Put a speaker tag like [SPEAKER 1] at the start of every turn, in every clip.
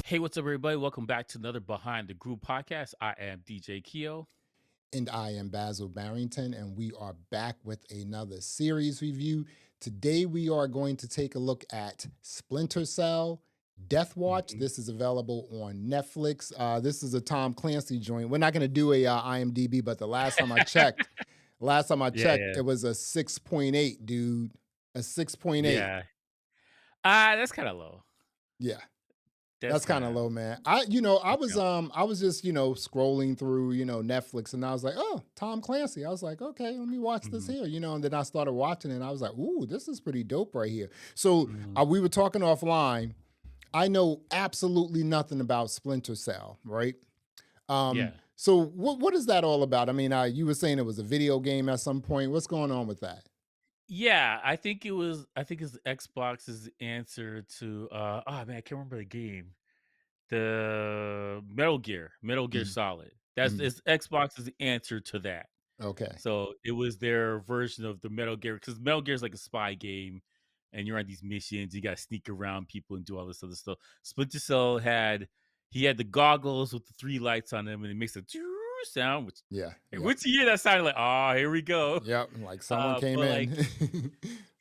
[SPEAKER 1] Hey, what's up, everybody? Welcome back to another Behind the Groove podcast. I am DJ Keo.
[SPEAKER 2] And I am Basil Barrington, and we are back with another series review. Today, we are going to take a look at Splinter Cell, Deathwatch.
[SPEAKER 1] Mhm.
[SPEAKER 2] This is available on Netflix. This is a Tom Clancy joint. We're not going to do a IMDb, but the last time I
[SPEAKER 1] Yeah,
[SPEAKER 2] checked,
[SPEAKER 1] yeah,
[SPEAKER 2] it was a 6.8, dude. A 6.8.
[SPEAKER 1] yeah. That's kind of low.
[SPEAKER 2] Yeah.
[SPEAKER 1] That's
[SPEAKER 2] That's
[SPEAKER 1] kind
[SPEAKER 2] kind of
[SPEAKER 1] of
[SPEAKER 2] low, man. I
[SPEAKER 1] that's
[SPEAKER 2] was
[SPEAKER 1] kinda
[SPEAKER 2] I was just, scrolling through, Netflix and I was like, "Oh, Tom Clancy." I was like, "Okay, let me watch this
[SPEAKER 1] mhm,
[SPEAKER 2] here." And then I started watching it and I was like, "Ooh, this is pretty dope right here." So,
[SPEAKER 1] mhm.
[SPEAKER 2] we were talking offline. I know absolutely nothing about Splinter Cell, right?
[SPEAKER 1] Yeah,
[SPEAKER 2] So what is that all about? I mean, you were saying it was a video game at some point. What's going on with that?
[SPEAKER 1] yeah. I think it was. I think it's Xbox's answer to. Oh man, I can't remember the game. The Metal Gear
[SPEAKER 2] Mm,
[SPEAKER 1] Solid. That's
[SPEAKER 2] mm,
[SPEAKER 1] it's Xbox's answer to that.
[SPEAKER 2] okay.
[SPEAKER 1] So it was their version of the Metal Gear because Metal Gear is like a spy game, and you're on these missions. You got to sneak around people and do all this other stuff. Splinter Cell had the goggles with the three lights on them, and it makes a sound. Which
[SPEAKER 2] Yeah. Yep.
[SPEAKER 1] once you hear that sound, you're like, oh, here we go.
[SPEAKER 2] Yep. Like someone came
[SPEAKER 1] But like,
[SPEAKER 2] in.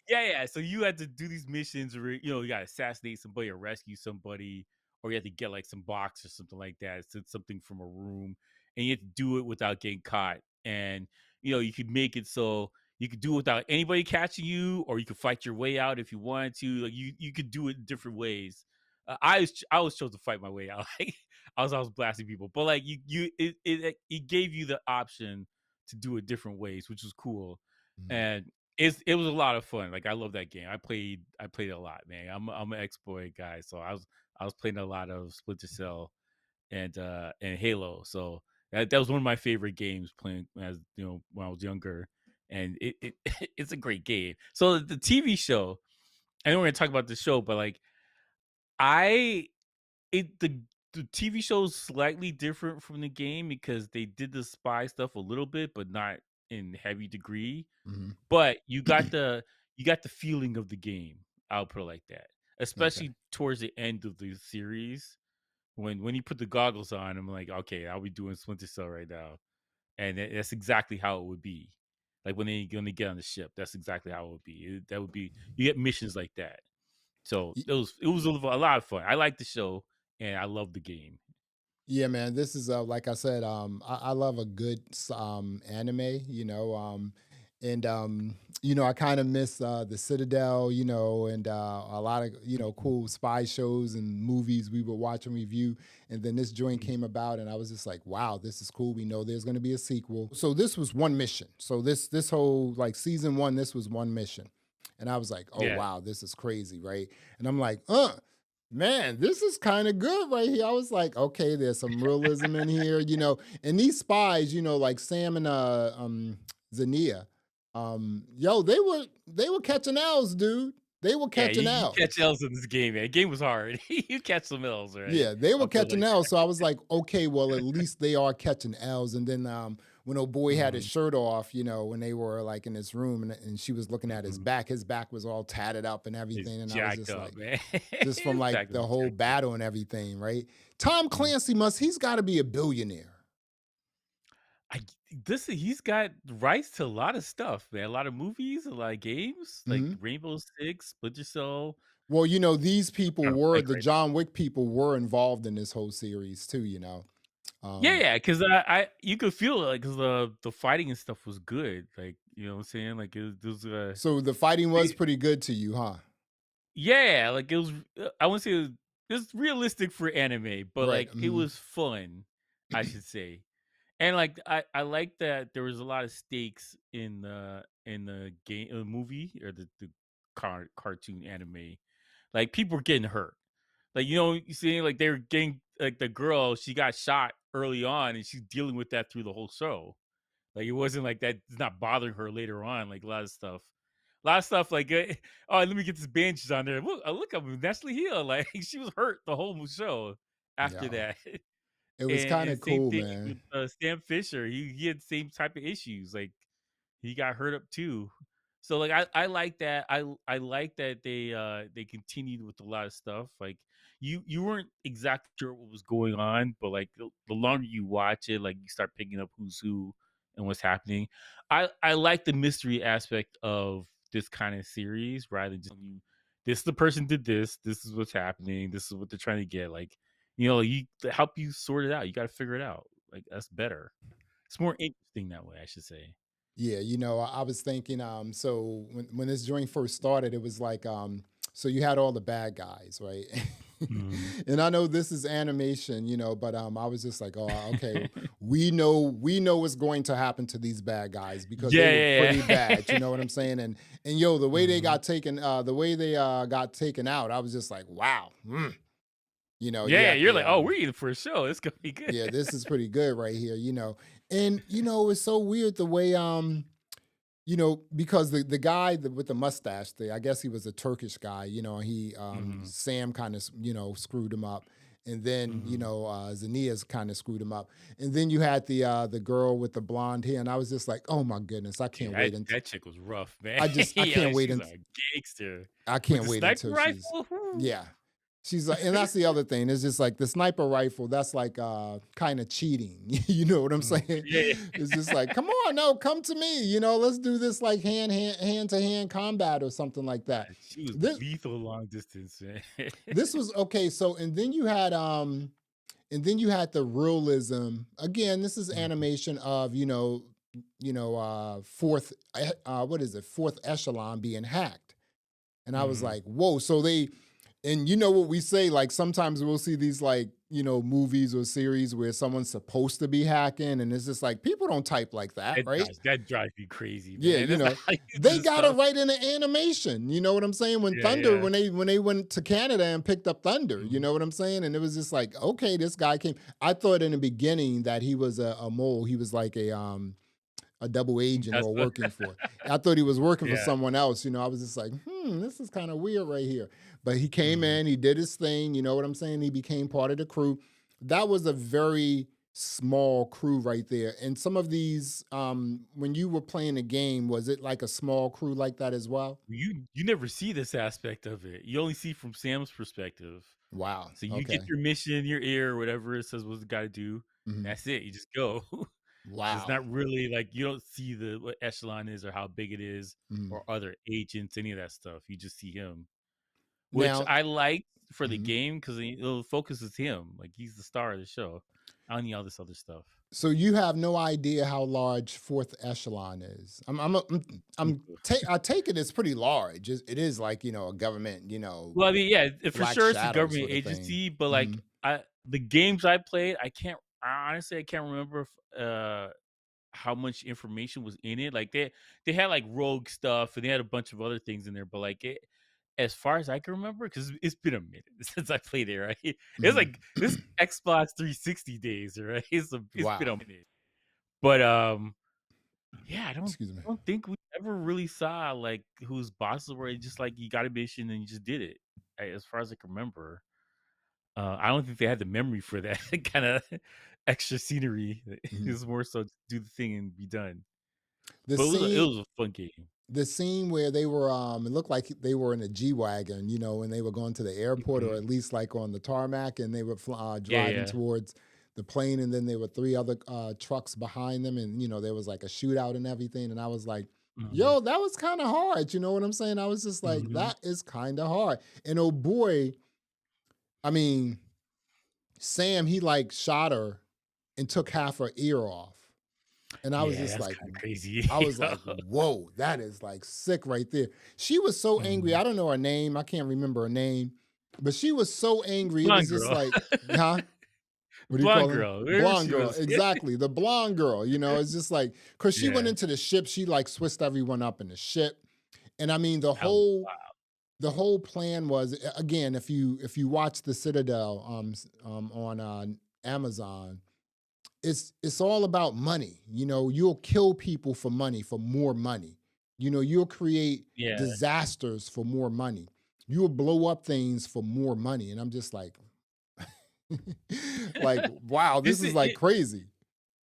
[SPEAKER 1] yeah, yeah. So you had to do these missions where you got to assassinate somebody or rescue somebody, or you had to get like some box or something like that, something from a room, and you had to do it without getting caught. And you could make it so you could do it without anybody catching you, or you could fight your way out if you wanted to. Like you could do it in different ways. I was chose to fight my way out. Like, I was blasting people, but like it gave you the option to do it different ways, which was cool.
[SPEAKER 2] Mm.
[SPEAKER 1] And it was a lot of fun. Like I love that game. I played it a lot, man. I'm an exploit guy, so I was playing a lot of Splinter Cell and Halo. So that was one of my favorite games playing as when I was younger. And it it's a great game. So the TV show, I know we're gonna talk about the show, but like I it the TV show is slightly different from the game because they did the spy stuff a little bit, but not in heavy degree.
[SPEAKER 2] Mhm.
[SPEAKER 1] But you got the feeling of the game, I'll put it like that,
[SPEAKER 2] Okay.
[SPEAKER 1] especially towards the end of the series when you put the goggles on, I'm like, "Okay, I'll be doing Splinter Cell right now," and that's exactly how it would be. Like, when they get on the ship, that's exactly how it would be. That would be you get missions like that. So,
[SPEAKER 2] Y
[SPEAKER 1] it was a lot of fun. I like the show, and I love the game.
[SPEAKER 2] Yeah, man, this is, like I said, I love a good anime, and, I kinda miss, The Citadel, and, a lot of, cool spy shows and movies we would watch and review, and then this joint
[SPEAKER 1] Mhm.
[SPEAKER 2] came about, and I was just like, "Wow, this is cool, we know there's gonna be a sequel." So this was one mission. So this whole, like, season 1, this was one mission, and I was like, "Oh,
[SPEAKER 1] Yeah.
[SPEAKER 2] wow, this is crazy," right? And I'm like, Man, this is kind of good right here. I was like, okay, there's some realism in here, And these spies, like Sam and Zinnia, they were catching L's, dude. They were
[SPEAKER 1] Yeah,
[SPEAKER 2] catching
[SPEAKER 1] you catch
[SPEAKER 2] L's.
[SPEAKER 1] L's in this game, man. The game was hard. You catch some L's, right?
[SPEAKER 2] Yeah, they were
[SPEAKER 1] I'll put it
[SPEAKER 2] catching
[SPEAKER 1] like
[SPEAKER 2] L's.
[SPEAKER 1] that.
[SPEAKER 2] So I was like, okay, well, at least they are catching L's. And then when old boy had his
[SPEAKER 1] Mhm,
[SPEAKER 2] shirt off, when they were like in his room and she was looking at
[SPEAKER 1] mhm.
[SPEAKER 2] his back was all tatted up and
[SPEAKER 1] It's
[SPEAKER 2] everything. And I was
[SPEAKER 1] jacked
[SPEAKER 2] just
[SPEAKER 1] up,
[SPEAKER 2] like,
[SPEAKER 1] man.
[SPEAKER 2] just from
[SPEAKER 1] His
[SPEAKER 2] like
[SPEAKER 1] back was
[SPEAKER 2] the whole
[SPEAKER 1] jacked up.
[SPEAKER 2] battle and everything, right? Tom
[SPEAKER 1] Mhm.
[SPEAKER 2] Clancy he's got to be a billionaire.
[SPEAKER 1] I he's got rights to a lot of stuff, man. A lot of movies, a lot of games, like
[SPEAKER 2] Mhm.
[SPEAKER 1] Rainbow Six, Splinter Cell.
[SPEAKER 2] Well, these people
[SPEAKER 1] Trying to
[SPEAKER 2] were
[SPEAKER 1] blank
[SPEAKER 2] the
[SPEAKER 1] right now.
[SPEAKER 2] John Wick people were involved in this whole series too.
[SPEAKER 1] Yeah,
[SPEAKER 2] Um,
[SPEAKER 1] yeah, because I you could feel it, like, 'cause the fighting and stuff was good, like, you know what I'm saying? Like, it was
[SPEAKER 2] so the fighting was
[SPEAKER 1] they
[SPEAKER 2] pretty good to you, huh?
[SPEAKER 1] yeah, like, it was, I wouldn't say it was realistic for anime, but,
[SPEAKER 2] Right.
[SPEAKER 1] like, it
[SPEAKER 2] Mhm.
[SPEAKER 1] was fun, I should say. And, like, I like that there was a lot of stakes in the game movie or the cartoon anime. Like, people were getting hurt. Like, you see, like, they were getting like, the girl, she got shot early on, and she's dealing with that through the whole show. Like, it wasn't like that it's not bothering her later on, like, a lot of stuff like, "Oh, let me get this bandage on there. Look, I'm naturally healed." Like, she was hurt the whole show after
[SPEAKER 2] Yeah.
[SPEAKER 1] that.
[SPEAKER 2] It was kind
[SPEAKER 1] And
[SPEAKER 2] of
[SPEAKER 1] same
[SPEAKER 2] cool,
[SPEAKER 1] thing with,
[SPEAKER 2] man.
[SPEAKER 1] Sam Fisher. He had the same type of issues, like, he got hurt up too. So like I like that. I like that they continued with a lot of stuff. Like you weren't exactly sure what was going on, but like the longer you watch it, like you start picking up who's who and what's happening. I like the mystery aspect of this kind of series rather than just you this the person did this, this is what's happening, this is what they're trying to get. Like, you to help you sort it out. You gotta figure it out. Like that's better. It's more interesting that way, I should say.
[SPEAKER 2] Yeah, I was thinking, so when this joint first started, it was like, so you had all the bad guys, right?
[SPEAKER 1] Mhm.
[SPEAKER 2] And I know this is animation, but I was just like, oh, okay, we know what's going to happen to these bad guys because they were
[SPEAKER 1] Yeah,
[SPEAKER 2] pretty
[SPEAKER 1] yeah,
[SPEAKER 2] bad, you know what I'm saying? And the way they
[SPEAKER 1] Mhm.
[SPEAKER 2] got taken, the way they got taken out, I was just like, wow, you
[SPEAKER 1] Yeah,
[SPEAKER 2] had
[SPEAKER 1] you're
[SPEAKER 2] the
[SPEAKER 1] like, "Oh, we're in for a show. It's gonna be good."
[SPEAKER 2] yeah, this is pretty good right here. And it's so weird the way because the guy with the mustache there, I guess he was a Turkish guy, he
[SPEAKER 1] Mhm,
[SPEAKER 2] Sam kind of screwed him up. And then,
[SPEAKER 1] mhm.
[SPEAKER 2] Zinnia's kind of screwed him up. And then you had the girl with the blonde hair, and I was just like, oh my goodness, I can't
[SPEAKER 1] Yeah,
[SPEAKER 2] wait
[SPEAKER 1] that
[SPEAKER 2] until
[SPEAKER 1] that chick was rough, man.
[SPEAKER 2] I
[SPEAKER 1] Yeah,
[SPEAKER 2] can't
[SPEAKER 1] like,
[SPEAKER 2] wait
[SPEAKER 1] she's
[SPEAKER 2] until
[SPEAKER 1] a gangster
[SPEAKER 2] I
[SPEAKER 1] with
[SPEAKER 2] can't
[SPEAKER 1] the
[SPEAKER 2] wait
[SPEAKER 1] sniper
[SPEAKER 2] until she's
[SPEAKER 1] rifle. Whoo.
[SPEAKER 2] yeah. She's like, and that's the other thing. It's just like the sniper rifle, that's like kind of cheating. You know what I'm
[SPEAKER 1] Mhm.
[SPEAKER 2] saying?
[SPEAKER 1] Yeah,
[SPEAKER 2] It's just like, come on, no, come to me. Let's do this like hand to hand combat or something like that.
[SPEAKER 1] she was
[SPEAKER 2] This
[SPEAKER 1] lethal long distance, man.
[SPEAKER 2] this was okay. So and then you had the realism. Again, this is
[SPEAKER 1] Mhm,
[SPEAKER 2] animation of, fourth what is it, fourth echelon being hacked. And I was
[SPEAKER 1] mhm.
[SPEAKER 2] like, whoa. And you know what we say, like sometimes we'll see these like, movies or series where someone's supposed to be hacking, and it's just like people don't type like that, right?
[SPEAKER 1] That drives me crazy,
[SPEAKER 2] Yeah,
[SPEAKER 1] man. That's not how you do
[SPEAKER 2] they
[SPEAKER 1] this
[SPEAKER 2] got it
[SPEAKER 1] stuff.
[SPEAKER 2] right in the animation. You know what I'm saying? When
[SPEAKER 1] Yeah,
[SPEAKER 2] Thunder,
[SPEAKER 1] yeah.
[SPEAKER 2] when they went to Canada and picked up Thunder, you
[SPEAKER 1] Mhm.
[SPEAKER 2] know what I'm saying? And it was just like, okay, this guy came. I thought in the beginning that he was a mole. He was like a double agent
[SPEAKER 1] That's
[SPEAKER 2] or
[SPEAKER 1] what
[SPEAKER 2] working for. I thought he was working for
[SPEAKER 1] yeah.
[SPEAKER 2] someone else. I was just like, this is kind of weird right here. But he came
[SPEAKER 1] Mhm.
[SPEAKER 2] in, he did his thing. You know what I'm saying? He became part of the crew. That was a very small crew right there. And some of these, when you were playing the game, was it like a small crew like that as well?
[SPEAKER 1] You never see this aspect of it. You only see from Sam's perspective.
[SPEAKER 2] Wow.
[SPEAKER 1] So you get
[SPEAKER 2] Okay.
[SPEAKER 1] your mission, your ear, whatever it says what the guy to do, and
[SPEAKER 2] Mhm.
[SPEAKER 1] that's it. You just go. It's
[SPEAKER 2] Wow.
[SPEAKER 1] not really like you don't see the what echelon is or how big it is
[SPEAKER 2] Mhm.
[SPEAKER 1] or other agents, any of that stuff. You just see him, which
[SPEAKER 2] Now,
[SPEAKER 1] I like for the
[SPEAKER 2] mhm.
[SPEAKER 1] game because it focuses him. Like he's the star of the show. I don't need all this other stuff.
[SPEAKER 2] So you have no idea how large fourth echelon is. I take it it's pretty large. It is like, a government,
[SPEAKER 1] Well, I mean, yeah, for
[SPEAKER 2] black
[SPEAKER 1] sure it's a
[SPEAKER 2] shadow
[SPEAKER 1] government
[SPEAKER 2] sort of thing.
[SPEAKER 1] agency, but like
[SPEAKER 2] Mhm.
[SPEAKER 1] the games I played, I can't remember if, how much information was in it. Like they had like rogue stuff and they had a bunch of other things in there, but like as far as I can remember, because it's been a minute since I played it, right? It's
[SPEAKER 2] Mhm.
[SPEAKER 1] like this Xbox 360 days, right? It's been a
[SPEAKER 2] Wow.
[SPEAKER 1] minute. But yeah,
[SPEAKER 2] Excuse me.
[SPEAKER 1] I don't think we ever really saw like whose bosses were just like you got a mission and you just did it. As far as I can remember. I don't think they had the memory for that kind of extra scenery. It
[SPEAKER 2] Mhm.
[SPEAKER 1] was more so do the thing and be done.
[SPEAKER 2] The
[SPEAKER 1] But it
[SPEAKER 2] scene
[SPEAKER 1] was a fun game.
[SPEAKER 2] the scene where they were it looked like they were in a G-Wagon, and they were going to the airport or
[SPEAKER 1] Mhm.
[SPEAKER 2] at least like on the tarmac, and they were
[SPEAKER 1] Yeah,
[SPEAKER 2] driving
[SPEAKER 1] yeah.
[SPEAKER 2] towards the plane, and then there were three other trucks behind them, and there was like a shootout and everything, and I was like,
[SPEAKER 1] Mhm.
[SPEAKER 2] yo, that was kind of hard, you know what I'm saying? I was just like,
[SPEAKER 1] Mhm.
[SPEAKER 2] that is kind of hard. And oh boy, I mean, Sam, he like shot her and took half her ear off. And I was
[SPEAKER 1] Yeah,
[SPEAKER 2] just
[SPEAKER 1] that's
[SPEAKER 2] like,
[SPEAKER 1] kinda crazy.
[SPEAKER 2] I was like, whoa, that is like sick right there. She was so angry.
[SPEAKER 1] Mhm.
[SPEAKER 2] I don't know her name. I can't remember her name, but she was so angry. It was
[SPEAKER 1] Blonde
[SPEAKER 2] just
[SPEAKER 1] girl.
[SPEAKER 2] like, huh? What do you
[SPEAKER 1] Blonde
[SPEAKER 2] call her?
[SPEAKER 1] girl. Where
[SPEAKER 2] Blonde
[SPEAKER 1] she
[SPEAKER 2] girl.
[SPEAKER 1] was.
[SPEAKER 2] Exactly. The blonde girl. It's just like, because she went
[SPEAKER 1] Yeah.
[SPEAKER 2] into the ship, she like switched everyone up in the ship. And I mean,
[SPEAKER 1] That was
[SPEAKER 2] the whole plan was again, if you watch the Citadel on Amazon, it's all about money. You'll kill people for money, for more money. You'll create
[SPEAKER 1] yeah.
[SPEAKER 2] disasters for more money. You'll blow up things for more money. And I'm just like, like, wow, this
[SPEAKER 1] This
[SPEAKER 2] is like
[SPEAKER 1] it
[SPEAKER 2] crazy.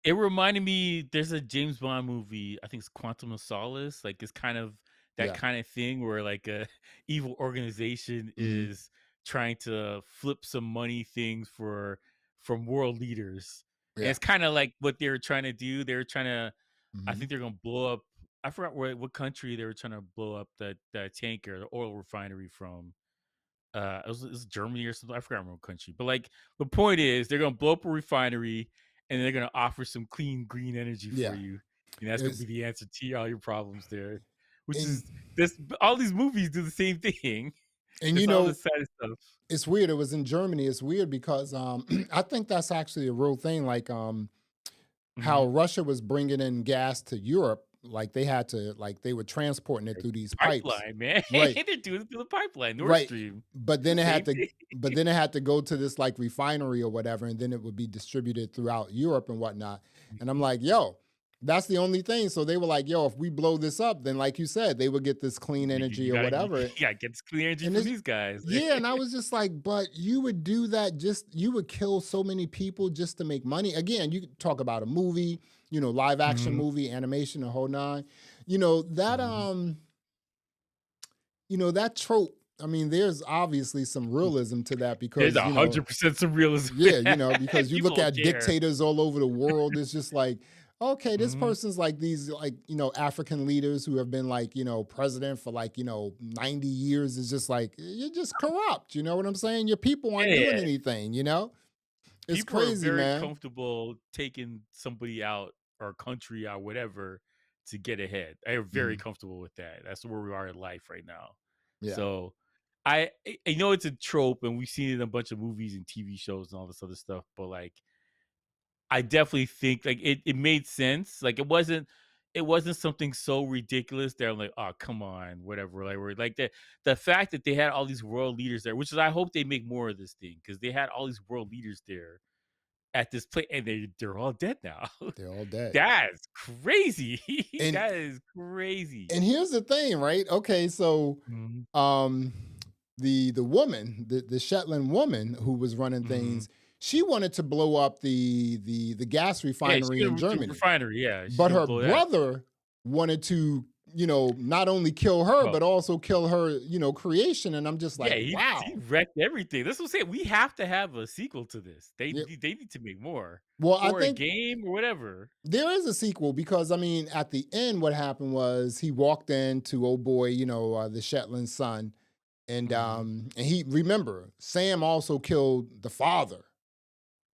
[SPEAKER 1] it reminded me there's a James Bond movie, I think it's Quantum of Solace, like, it's kind of that
[SPEAKER 2] Yeah.
[SPEAKER 1] kind of thing where like a evil organization
[SPEAKER 2] Mhm.
[SPEAKER 1] is trying to flip some money things for from world leaders. And
[SPEAKER 2] Yeah.
[SPEAKER 1] it's kind of like what they were trying to do. They were trying to, I
[SPEAKER 2] Mhm.
[SPEAKER 1] think they're gonna blow up. I forgot what country they were trying to blow up that tanker, the oil refinery from. It was Germany or something. I forgot what country. But like the point is, they're gonna blow up a refinery and they're gonna offer some clean green energy for
[SPEAKER 2] Yeah.
[SPEAKER 1] you, and that's gonna be
[SPEAKER 2] It's
[SPEAKER 1] the answer to all your problems there. Which
[SPEAKER 2] and
[SPEAKER 1] is this. All these movies do the same thing.
[SPEAKER 2] and
[SPEAKER 1] It's
[SPEAKER 2] you
[SPEAKER 1] all the
[SPEAKER 2] know,
[SPEAKER 1] sad stuff.
[SPEAKER 2] it's weird. It was in Germany. It's weird because I think that's actually a real thing. Like how
[SPEAKER 1] Mhm.
[SPEAKER 2] Russia was bringing in gas to Europe, like they had to, like they were transporting it through these pipes,
[SPEAKER 1] Pipeline, man.
[SPEAKER 2] right?
[SPEAKER 1] They're doing it through the pipeline, Nord
[SPEAKER 2] Right.
[SPEAKER 1] Stream.
[SPEAKER 2] But
[SPEAKER 1] It's the
[SPEAKER 2] then it had
[SPEAKER 1] same
[SPEAKER 2] to
[SPEAKER 1] thing.
[SPEAKER 2] go to this like refinery or whatever, and then it would be distributed throughout Europe and whatnot. And I'm
[SPEAKER 1] Mhm.
[SPEAKER 2] like, yo, that's the only thing. So they were like, yo, if we blow this up, then like you said, they would get this clean energy
[SPEAKER 1] You
[SPEAKER 2] or
[SPEAKER 1] gotta,
[SPEAKER 2] whatever.
[SPEAKER 1] you gotta get this clean energy
[SPEAKER 2] And
[SPEAKER 1] from
[SPEAKER 2] it's
[SPEAKER 1] these guys.
[SPEAKER 2] yeah, and I was just like, but you would do that just you would kill so many people just to make money. Again, you could talk about a movie, live action
[SPEAKER 1] Mhm,
[SPEAKER 2] movie, animation, the whole nine. You know, that
[SPEAKER 1] mhm.
[SPEAKER 2] that trope, I mean, there's obviously some realism to that
[SPEAKER 1] There's
[SPEAKER 2] because,
[SPEAKER 1] 100% some realism in
[SPEAKER 2] yeah,
[SPEAKER 1] that.
[SPEAKER 2] because you
[SPEAKER 1] People
[SPEAKER 2] look
[SPEAKER 1] don't
[SPEAKER 2] at
[SPEAKER 1] care.
[SPEAKER 2] dictators all over the world, it's just like, okay, this
[SPEAKER 1] Mhm.
[SPEAKER 2] person's like these like, African leaders who have been like, president for like, 90 years is just like, you're just corrupt. You know what I'm saying? Your people aren't doing
[SPEAKER 1] Yeah.
[SPEAKER 2] anything? It's
[SPEAKER 1] People are
[SPEAKER 2] crazy,
[SPEAKER 1] very
[SPEAKER 2] man.
[SPEAKER 1] comfortable taking somebody out or country out, whatever, to get ahead. They're very
[SPEAKER 2] Mhm.
[SPEAKER 1] comfortable with that. That's where we are in life right now.
[SPEAKER 2] Yeah.
[SPEAKER 1] So I know it's a trope and we've seen it in a bunch of movies and TV shows and all this other stuff, but like I definitely think like it made sense. Like it wasn't something so ridiculous that I'm like, oh come on, whatever. Like we're like the fact that they had all these world leaders there, which is I hope they make more of this thing because they had all these world leaders there at this place and they're all dead now.
[SPEAKER 2] They're all dead.
[SPEAKER 1] That's crazy.
[SPEAKER 2] And
[SPEAKER 1] That is crazy.
[SPEAKER 2] and here's the thing, right? Okay, so
[SPEAKER 1] Mhm,
[SPEAKER 2] um the woman, the Shetland woman who was running
[SPEAKER 1] mhm.
[SPEAKER 2] things, she wanted to blow up the gas
[SPEAKER 1] Yeah,
[SPEAKER 2] refinery
[SPEAKER 1] she's
[SPEAKER 2] in
[SPEAKER 1] gonna the
[SPEAKER 2] Germany.
[SPEAKER 1] refinery. Yeah, she's
[SPEAKER 2] But
[SPEAKER 1] gonna
[SPEAKER 2] her
[SPEAKER 1] blow that.
[SPEAKER 2] brother wanted to, not only kill her,
[SPEAKER 1] Well,
[SPEAKER 2] but also kill her, creation. And I'm just
[SPEAKER 1] yeah,
[SPEAKER 2] like,
[SPEAKER 1] he
[SPEAKER 2] wow.
[SPEAKER 1] wrecked everything. That's what I'm saying. We have to have a sequel to this.
[SPEAKER 2] Yeah.
[SPEAKER 1] They need to make more
[SPEAKER 2] Well, I
[SPEAKER 1] or a
[SPEAKER 2] think
[SPEAKER 1] game or whatever.
[SPEAKER 2] there is a sequel because I mean, at the end, what happened was he walked into oh boy, the Shetland son,
[SPEAKER 1] Mhm.
[SPEAKER 2] and he remember Sam also killed the father.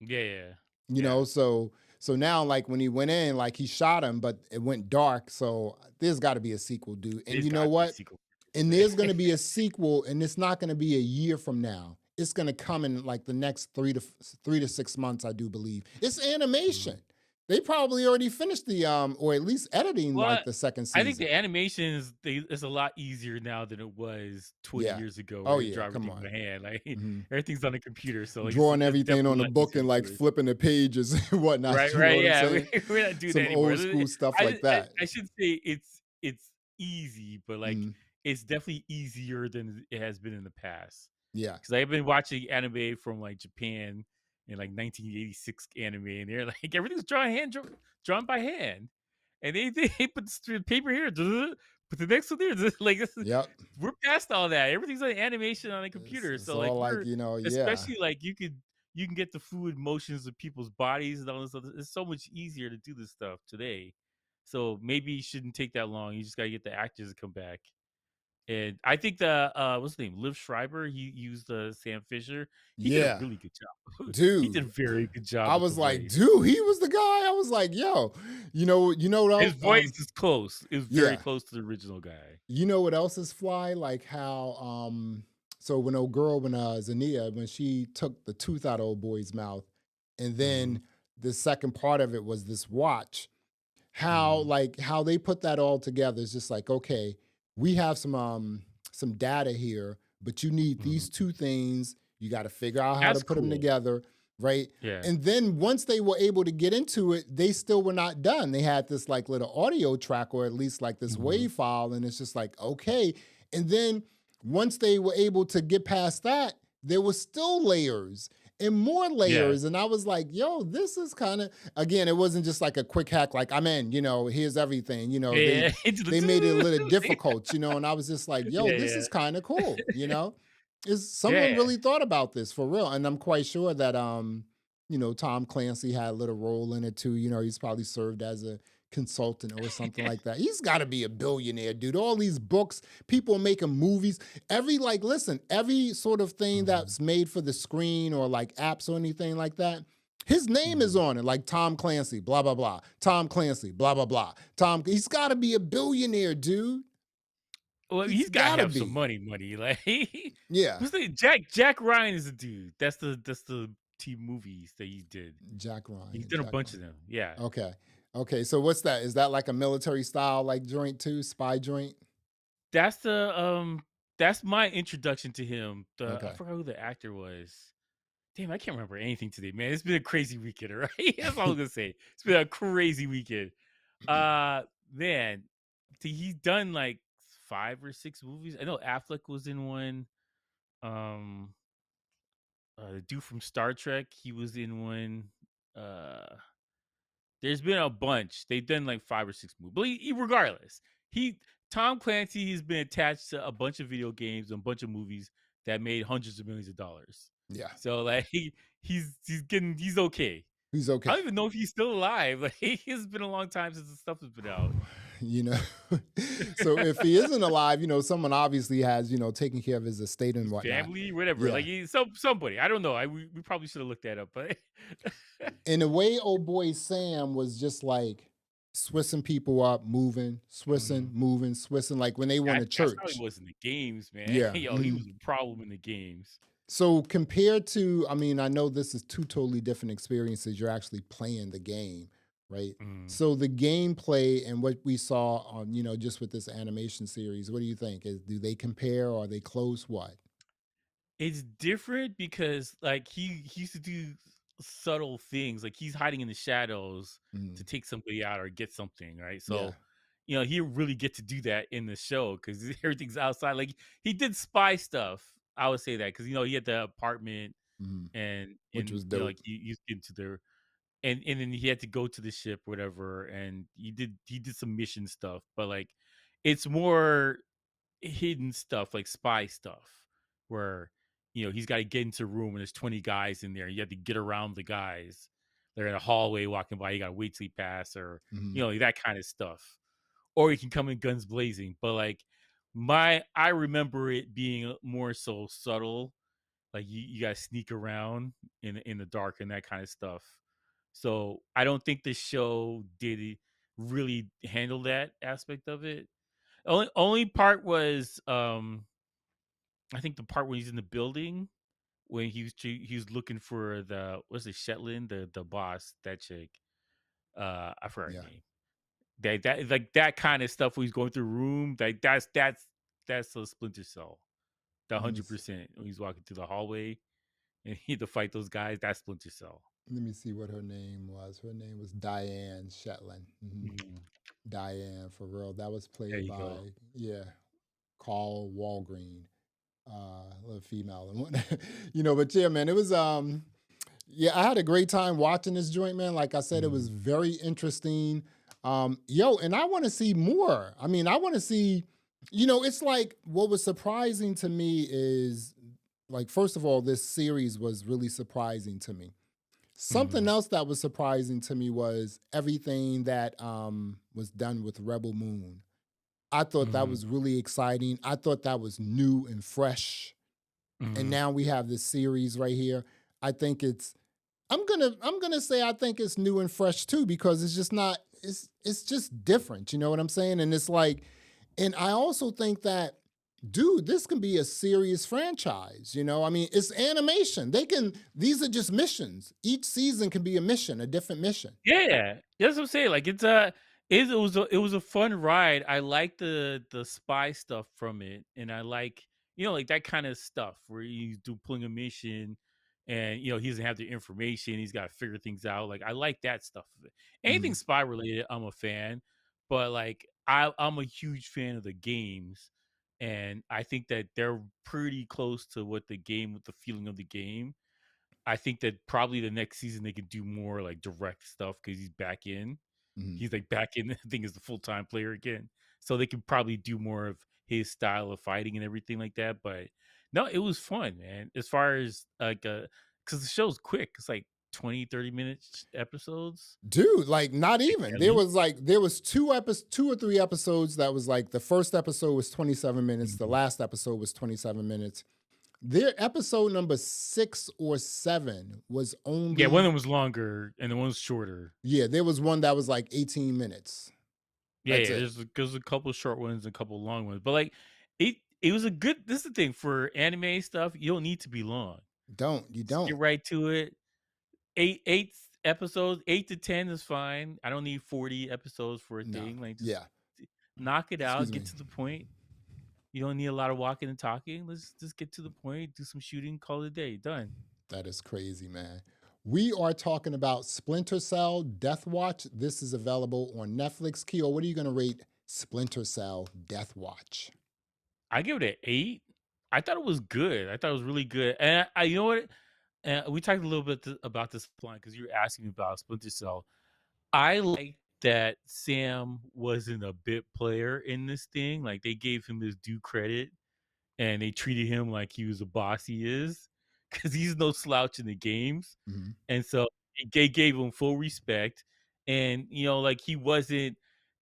[SPEAKER 1] Yeah, yeah,
[SPEAKER 2] You
[SPEAKER 1] yeah.
[SPEAKER 2] know, so now like when he went in, like he shot him, but it went dark. So there's got to be a sequel, dude. And
[SPEAKER 1] There's
[SPEAKER 2] you know
[SPEAKER 1] got to be a
[SPEAKER 2] what?
[SPEAKER 1] sequel
[SPEAKER 2] And
[SPEAKER 1] for this.
[SPEAKER 2] there's going to be a sequel, and it's not going to be a year from now. It's going to come in like the next 3 to 6 months, I do believe. It's
[SPEAKER 1] Mhm.
[SPEAKER 2] animation. They probably already finished the or at least editing
[SPEAKER 1] Well,
[SPEAKER 2] like the second
[SPEAKER 1] I think
[SPEAKER 2] season.
[SPEAKER 1] the animation is a lot easier now than it was 20
[SPEAKER 2] Yeah.
[SPEAKER 1] years ago, where
[SPEAKER 2] Oh
[SPEAKER 1] they
[SPEAKER 2] yeah.
[SPEAKER 1] draw
[SPEAKER 2] Come
[SPEAKER 1] everything
[SPEAKER 2] on.
[SPEAKER 1] by hand. Like
[SPEAKER 2] Mhm.
[SPEAKER 1] everything's on the computer, so like
[SPEAKER 2] Drawing
[SPEAKER 1] it's
[SPEAKER 2] everything
[SPEAKER 1] definitely
[SPEAKER 2] on
[SPEAKER 1] a
[SPEAKER 2] the
[SPEAKER 1] lot
[SPEAKER 2] book
[SPEAKER 1] easier
[SPEAKER 2] and
[SPEAKER 1] to
[SPEAKER 2] like
[SPEAKER 1] do it.
[SPEAKER 2] flipping the pages and whatnot.
[SPEAKER 1] Right,
[SPEAKER 2] You know
[SPEAKER 1] right,
[SPEAKER 2] what I'm
[SPEAKER 1] yeah.
[SPEAKER 2] saying?
[SPEAKER 1] We're not doing that
[SPEAKER 2] Some
[SPEAKER 1] anymore.
[SPEAKER 2] old school stuff like
[SPEAKER 1] I
[SPEAKER 2] that.
[SPEAKER 1] I should say it's easy, but like
[SPEAKER 2] Mhm.
[SPEAKER 1] it's definitely easier than it has been in the past.
[SPEAKER 2] Yeah.
[SPEAKER 1] Because I've been watching anime from like Japan in like 1986 anime, and they're like everything's drawn by hand, and they put the paper here, put the next one there, like
[SPEAKER 2] Yep.
[SPEAKER 1] we're past all that. Everything's like animation on a
[SPEAKER 2] It's,
[SPEAKER 1] computer,
[SPEAKER 2] it's
[SPEAKER 1] so like
[SPEAKER 2] all like,
[SPEAKER 1] we're
[SPEAKER 2] yeah.
[SPEAKER 1] especially like you can get the fluid motions of people's bodies and all this other. It's so much easier to do this stuff today. So maybe it shouldn't take that long. You just gotta get the actors to come back. And I think the what's his name? Liv Schreiber, he used Sam Fisher. He did a
[SPEAKER 2] Yeah.
[SPEAKER 1] really good job. He did a
[SPEAKER 2] Dude.
[SPEAKER 1] very good job
[SPEAKER 2] I
[SPEAKER 1] with the
[SPEAKER 2] was like,
[SPEAKER 1] voice.
[SPEAKER 2] dude, he was the guy. I was like, yo, what
[SPEAKER 1] His
[SPEAKER 2] else?
[SPEAKER 1] voice is close. It's very
[SPEAKER 2] Yeah.
[SPEAKER 1] close to the original guy.
[SPEAKER 2] You know what else is fly? Like how so when old girl when Zinnia, when she took the tooth out of old boy's mouth, and
[SPEAKER 1] Mhm,
[SPEAKER 2] then the second part of it was this watch,
[SPEAKER 1] mhm,
[SPEAKER 2] how they put that all together is just like, okay, we have some data here, but you need
[SPEAKER 1] mhm.
[SPEAKER 2] these two things. You got to figure out how to
[SPEAKER 1] That's
[SPEAKER 2] put them
[SPEAKER 1] cool.
[SPEAKER 2] together, right?
[SPEAKER 1] Yeah.
[SPEAKER 2] And then once they were able to get into it, they still were not done. They had this like little audio track or at least like this
[SPEAKER 1] Mhm,
[SPEAKER 2] wave file, and it's just like, okay. And then once they were able to get past that, there was still layers. and more
[SPEAKER 1] Yeah.
[SPEAKER 2] layers. And I was like, yo, this is kind of, again, it wasn't just like a quick hack, like I'm in, here's everything.
[SPEAKER 1] Yeah. Into
[SPEAKER 2] They made it a little
[SPEAKER 1] the
[SPEAKER 2] difficult, and I was just like, yo,
[SPEAKER 1] Yeah,
[SPEAKER 2] this
[SPEAKER 1] yeah.
[SPEAKER 2] is kind of cool. Is someone
[SPEAKER 1] Yeah.
[SPEAKER 2] really thought about this for real? And I'm quite sure that Tom Clancy had a little role in it too. He's probably served as a consultant or something like that. He's got to be a billionaire, dude. All these books, people making movies, listen, every sort of thing
[SPEAKER 1] Mhm,
[SPEAKER 2] that's made for the screen or like apps or anything like that. His name is
[SPEAKER 1] mhm.
[SPEAKER 2] on it, like Tom Clancy, blah blah blah. Tom Clancy, blah blah blah. He's got to be a billionaire, dude.
[SPEAKER 1] Well,
[SPEAKER 2] He's
[SPEAKER 1] he's gotta
[SPEAKER 2] got to
[SPEAKER 1] have some
[SPEAKER 2] be.
[SPEAKER 1] money, like,
[SPEAKER 2] Yeah,
[SPEAKER 1] what's the Jack Ryan is the dude. That's the team movies that he did.
[SPEAKER 2] Jack
[SPEAKER 1] He's
[SPEAKER 2] Ryan,
[SPEAKER 1] done a
[SPEAKER 2] Jack
[SPEAKER 1] bunch
[SPEAKER 2] Ryan.
[SPEAKER 1] of them, yeah.
[SPEAKER 2] Okay. Okay. So what's that? Is that like a military style like joint too? Spy joint?
[SPEAKER 1] That's that's my introduction to him. I
[SPEAKER 2] Okay.
[SPEAKER 1] forgot who the actor was. Damn, I can't remember anything today, man. It's been a crazy weekend, all right? That's all I'm gonna say. It's been a crazy weekend. Man, he's done like 5 or 6 movies. I know Affleck was in one. Um, the dude from Star Trek, he was in one. Uh, there's been a bunch. They've done like 5 or 6 movies. But regardless, he Tom Clancy has been attached to a bunch of video games and a bunch of movies that made hundreds of millions of dollars.
[SPEAKER 2] Yeah.
[SPEAKER 1] So like he's okay.
[SPEAKER 2] He's
[SPEAKER 1] I
[SPEAKER 2] okay.
[SPEAKER 1] don't even know if he's still alive. Like it's been a long time since the stuff has been out.
[SPEAKER 2] you know. So if he isn't alive, someone obviously has, taken care of his estate and
[SPEAKER 1] His
[SPEAKER 2] whatnot.
[SPEAKER 1] family, whatever. Like
[SPEAKER 2] Yeah.
[SPEAKER 1] he's somebody. I don't know. We probably should have looked that up, but
[SPEAKER 2] In a way, old boy Sam was just like swissing people up, moving, swissing,
[SPEAKER 1] Mhm.
[SPEAKER 2] moving, swissing, like when they went to
[SPEAKER 1] That's how he
[SPEAKER 2] church.
[SPEAKER 1] was in the games, man.
[SPEAKER 2] Yeah.
[SPEAKER 1] Yo, he
[SPEAKER 2] Mhm.
[SPEAKER 1] was a problem in the games.
[SPEAKER 2] So compared to, I mean, I know this is two totally different experiences. You're actually playing the game, right?
[SPEAKER 1] Mhm.
[SPEAKER 2] So the gameplay and what we saw on, just with this animation series, what do you think? Do they compare or are they close? What?
[SPEAKER 1] It's different because, like, he used to do subtle things, like, he's hiding in the shadows to
[SPEAKER 2] Mm,
[SPEAKER 1] take somebody out or get something, right?
[SPEAKER 2] yeah.
[SPEAKER 1] So, he really get to do that in the show because everything's outside, like, he did spy stuff, I would say that because he had the apartment
[SPEAKER 2] Mm,
[SPEAKER 1] and
[SPEAKER 2] which was
[SPEAKER 1] like,
[SPEAKER 2] dope.
[SPEAKER 1] he used to get into their and then he had to go to the ship, whatever, and he did some mission stuff, but, like, it's more hidden stuff, like spy stuff, where he's got to get into a room and there's 20 guys in there. You have to get around the guys. They're in a hallway walking by. You got to wait till he pass, or
[SPEAKER 2] Mhm.
[SPEAKER 1] that kind of stuff. Or you can come in guns blazing. But like I remember it being more so subtle. Like you got to sneak around in the dark and that kind of stuff. So I don't think the show did really handle that aspect of it. Only part was I think the part when he's in the building when he was looking for the what's it Shetland the boss that chick I forgot her
[SPEAKER 2] Yeah.
[SPEAKER 1] name that like that kind of stuff when he's going through a room like that's a Splinter Cell the
[SPEAKER 2] Let me see.
[SPEAKER 1] 100% when he's walking through the hallway and he had to fight those guys that's Splinter Cell.
[SPEAKER 2] Let me see what her name was. Her name was Diane Shetland.
[SPEAKER 1] Mhm.
[SPEAKER 2] Diane, for real. That was
[SPEAKER 1] There
[SPEAKER 2] played
[SPEAKER 1] you go.
[SPEAKER 2] by, yeah, Carl Walgreen, little female and whatnot. But yeah, man, it was yeah, I had a great time watching this joint, man. Like I said, it was
[SPEAKER 1] Mhm.
[SPEAKER 2] very interesting. Yo, and I want to see more. I mean, I want to see, it's like what was surprising to me is like, first of all, this series was really surprising to me. Something
[SPEAKER 1] Mhm.
[SPEAKER 2] else that was surprising to me was everything that was done with Rebel Moon. I thought that
[SPEAKER 1] Mhm.
[SPEAKER 2] was really exciting. I thought that was new and fresh. And
[SPEAKER 1] Mhm.
[SPEAKER 2] now we have this series right here. I think it's I'm gonna say I think it's new and fresh too because it's just not it's just different. You know what I'm saying? And it's like, and I also think that, dude, this can be a serious franchise. I mean, it's animation. These are just missions. Each season can be a mission, a different mission.
[SPEAKER 1] Yeah, that's what I'm saying. Like it was a fun ride. I like the spy stuff from it, and I like like that kind of stuff where he's do pulling a mission, and he doesn't have the information. He's got to figure things out. Like I like that stuff. Anything
[SPEAKER 2] Mhm.
[SPEAKER 1] spy related, I'm a fan. But like I'm a huge fan of the games, and I think that they're pretty close to what the game with the feeling of the game. I think that probably the next season they could do more like direct stuff because he's back in.
[SPEAKER 2] Mhm.
[SPEAKER 1] He's like back in. I think as the full time player again, so they could probably do more of his style of fighting and everything like that. But no, it was fun, man. As far as like, because the show's quick. It's like 20-30 minutes episodes.
[SPEAKER 2] Dude, like not
[SPEAKER 1] Like,
[SPEAKER 2] even.
[SPEAKER 1] at
[SPEAKER 2] There
[SPEAKER 1] least.
[SPEAKER 2] was like two or three episodes that was like the first episode was 27 minutes, the
[SPEAKER 1] Mhm.
[SPEAKER 2] last episode was 27 minutes. Their episode number 6 or 7 was
[SPEAKER 1] Yeah, one of
[SPEAKER 2] only
[SPEAKER 1] them was longer and the one was shorter.
[SPEAKER 2] yeah, there was one that was like 18 minutes.
[SPEAKER 1] Yeah,
[SPEAKER 2] That's
[SPEAKER 1] yeah.
[SPEAKER 2] it.
[SPEAKER 1] There's a couple short ones and a couple long ones, but like it was a good. This is the thing for anime stuff. You don't need to be long.
[SPEAKER 2] You
[SPEAKER 1] Just get
[SPEAKER 2] don't.
[SPEAKER 1] right to it. Eight episodes, 8 to 10 is fine. I don't need 40 episodes for a
[SPEAKER 2] No.
[SPEAKER 1] thing. Like just
[SPEAKER 2] Yeah.
[SPEAKER 1] knock it out,
[SPEAKER 2] Excuse
[SPEAKER 1] get
[SPEAKER 2] me.
[SPEAKER 1] to the point. You don't need a lot of walking and talking. Let's just get to the point, do some shooting, call it a day. Done.
[SPEAKER 2] That is crazy, man. We are talking about Splinter Cell Deathwatch. This is available on Netflix. Keo, what are you going to rate Splinter Cell Deathwatch?
[SPEAKER 1] I give it an 8. I thought it was good. I thought it was really good. And you know what? We talked a little bit about this plan because you were asking me about Splinter Cell. I like that Sam wasn't a bit player in this thing. Like they gave him his due credit and they treated him like he was a boss he is because he's no slouch in the games.
[SPEAKER 2] Mhm.
[SPEAKER 1] And so they gave him full respect. And, like he wasn't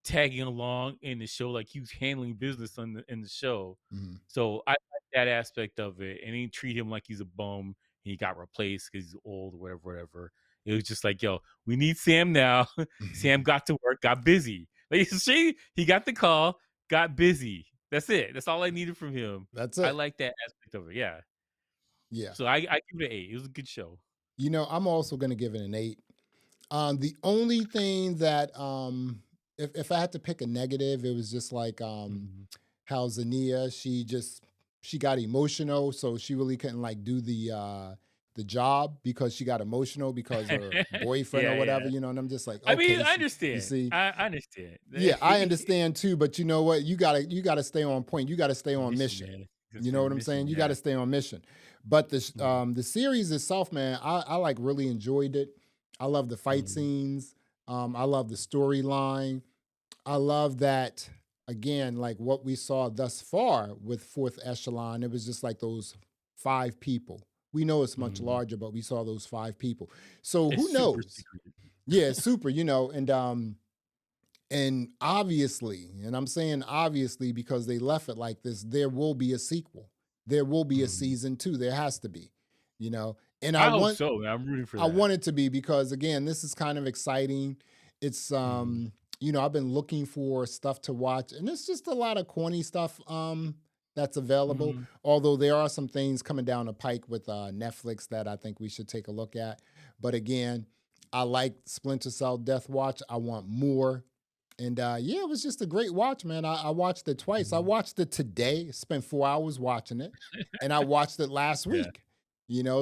[SPEAKER 1] tagging along in the show, like he was handling business in the show.
[SPEAKER 2] Mhm.
[SPEAKER 1] So I like that aspect of it. And he treat him like he's a bum. He got replaced because he's old or whatever, whatever. It was just like, yo, we need Sam now. Sam got to work, got busy. Like, see, he got the call, got busy. That's it. That's all I needed from him.
[SPEAKER 2] That's
[SPEAKER 1] I
[SPEAKER 2] it.
[SPEAKER 1] like that aspect of it. Yeah.
[SPEAKER 2] Yeah.
[SPEAKER 1] So I give it an 8. It was a good show.
[SPEAKER 2] I'm also going to give it an 8. The only thing that if I had to pick a negative, it was just like
[SPEAKER 1] Mhm.
[SPEAKER 2] how Zinnia, she got emotional, so she really couldn't like do the job because she got emotional because her boyfriend or
[SPEAKER 1] Yeah,
[SPEAKER 2] whatever,
[SPEAKER 1] yeah.
[SPEAKER 2] and I'm just like,
[SPEAKER 1] I mean,
[SPEAKER 2] okay,
[SPEAKER 1] I
[SPEAKER 2] you
[SPEAKER 1] understand.
[SPEAKER 2] see,
[SPEAKER 1] I understand.
[SPEAKER 2] yeah, I understand too, but you know what? You gotta stay on point. You gotta stay on
[SPEAKER 1] Mission,
[SPEAKER 2] mission.
[SPEAKER 1] man.
[SPEAKER 2] You
[SPEAKER 1] That's
[SPEAKER 2] know
[SPEAKER 1] a
[SPEAKER 2] what I'm
[SPEAKER 1] mission,
[SPEAKER 2] saying? You
[SPEAKER 1] yeah.
[SPEAKER 2] gotta stay on mission. But
[SPEAKER 1] Mhm,
[SPEAKER 2] the series itself, man, I like really enjoyed it. I love the fight
[SPEAKER 1] mhm,
[SPEAKER 2] scenes. I love the storyline. I love that again, like what we saw thus far with Fourth Echelon. It was just like those 5 people. We know it's much
[SPEAKER 1] mhm.
[SPEAKER 2] larger, but we saw those 5 people. So
[SPEAKER 1] It's
[SPEAKER 2] who
[SPEAKER 1] super
[SPEAKER 2] knows?
[SPEAKER 1] secret.
[SPEAKER 2] Yeah, it's super, and obviously, and I'm saying obviously because they left it like this, there will be a sequel. There will be a
[SPEAKER 1] Mhm.
[SPEAKER 2] season 2. There has to be, you know. And
[SPEAKER 1] I hope so, man. I'm rooting for
[SPEAKER 2] I
[SPEAKER 1] that.
[SPEAKER 2] want it to be because again, this is kind of exciting. It's
[SPEAKER 1] Mhm,
[SPEAKER 2] I've been looking for stuff to watch and it's just a lot of corny stuff that's available.
[SPEAKER 1] mhm.
[SPEAKER 2] Although there are some things coming down the pike with Netflix that I think we should take a look at. But again, I like Splinter Cell Death Watch. I want more. And yeah, it was just a great watch, man. I watched it twice. I
[SPEAKER 1] Mhm.
[SPEAKER 2] watched it today, spent 4 hours watching it, and I watched it last
[SPEAKER 1] Yeah.
[SPEAKER 2] week.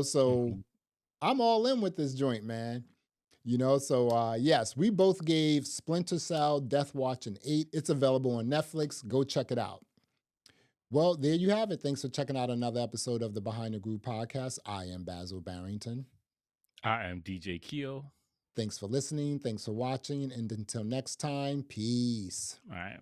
[SPEAKER 2] So
[SPEAKER 1] Mhm.
[SPEAKER 2] I'm all in with this joint, man. So yes, we both gave Splinter Cell Death Watch an 8. It's available on Netflix. Go check it out. Well, there you have it. Thanks for checking out another episode of the Behind the Groove podcast. I am Basil Barrington.
[SPEAKER 1] I am DJ Keo.
[SPEAKER 2] Thanks for listening. Thanks for watching. And until next time, peace.
[SPEAKER 1] Alright.